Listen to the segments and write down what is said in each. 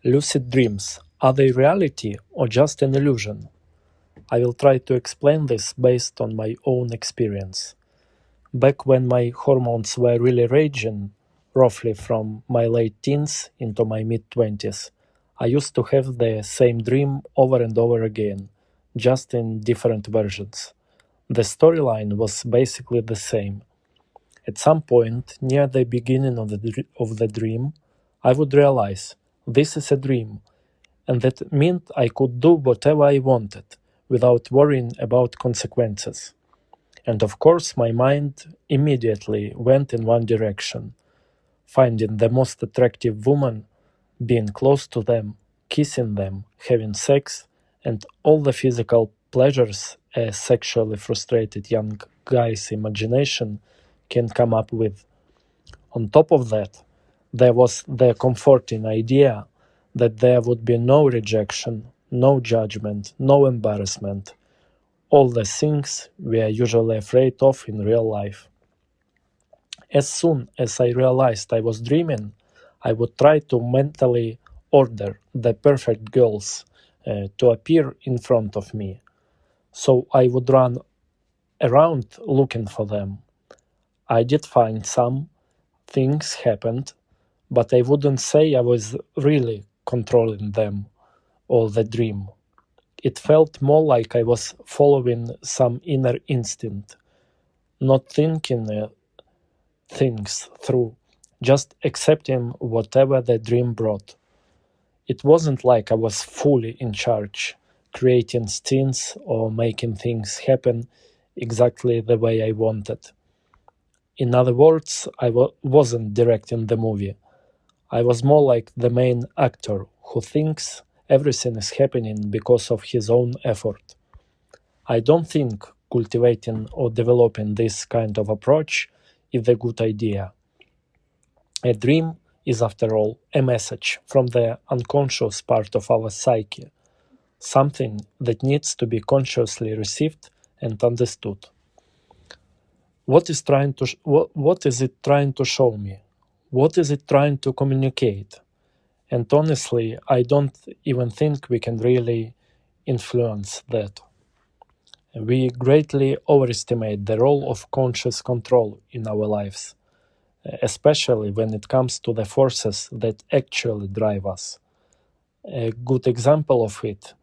Lucid dreams, are they reality or just an illusion? I will try to explain this based on my own experience. Back when my hormones were really raging, roughly from my late teens into my mid-20s, I used to have the same dream over and over again, just in different versions. The storyline was basically the same. At some point, near the beginning of the dream, I would realize this is a dream, and that meant I could do whatever I wanted without worrying about consequences. And of course, my mind immediately went in one direction, finding the most attractive woman, being close to them, kissing them, having sex, and all the physical pleasures a sexually frustrated young guy's imagination can come up with. On top of that, there was the comforting idea that there would be no rejection, no judgment, no embarrassment, all the things we are usually afraid of in real life. As soon as I realized I was dreaming, I would try to mentally order the perfect girls to appear in front of me. So I would run around looking for them. I did find some, things happened, but I wouldn't say I was really controlling them or the dream. It felt more like I was following some inner instinct, not thinking things through, just accepting whatever the dream brought. It wasn't like I was fully in charge, creating scenes or making things happen exactly the way I wanted. In other words, I wasn't directing the movie. I was more like the main actor who thinks everything is happening because of his own effort. I don't think cultivating or developing this kind of approach is a good idea. A dream is, after all, a message from the unconscious part of our psyche, something that needs to be consciously received and understood. What is it trying to show me? What is it trying to communicate? And honestly, I don't even think we can really influence that. We greatly overestimate the role of conscious control in our lives, especially when it comes to the forces that actually drive us. A good example of it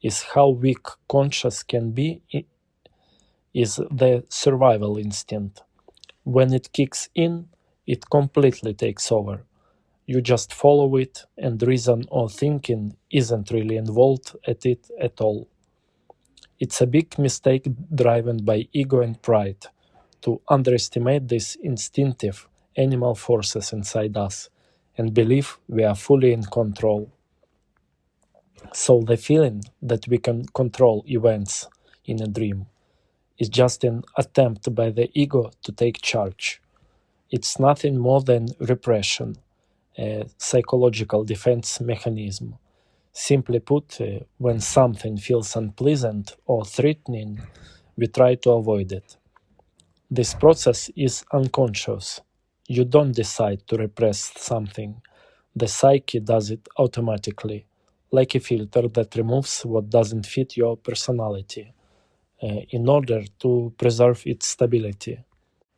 is how weak conscious can be is the survival instinct. When it kicks in, it completely takes over. You just follow it, and reason or thinking isn't really involved at it at all. It's a big mistake driven by ego and pride to underestimate these instinctive animal forces inside us and believe we are fully in control. So the feeling that we can control events in a dream is just an attempt by the ego to take charge. It's nothing more than repression, a psychological defense mechanism. Simply put, when something feels unpleasant or threatening, we try to avoid it. This process is unconscious. You don't decide to repress something. The psyche does it automatically, like a filter that removes what doesn't fit your personality, in order to preserve its stability.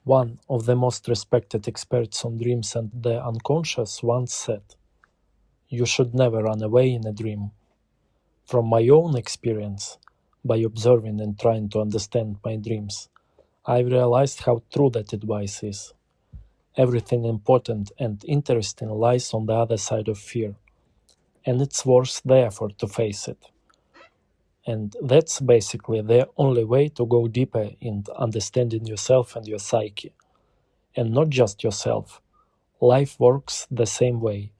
One of the most respected experts on dreams and the unconscious once said, "You should never run away in a dream." From my own experience, by observing and trying to understand my dreams, I realized how true that advice is. Everything important and interesting lies on the other side of fear, and it's worth the effort to face it. And that's basically the only way to go deeper in understanding yourself and your psyche. And not just yourself. Life works the same way.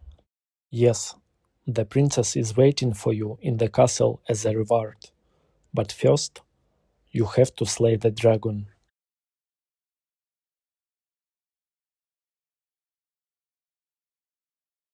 Yes, the princess is waiting for you in the castle as a reward. But first, you have to slay the dragon.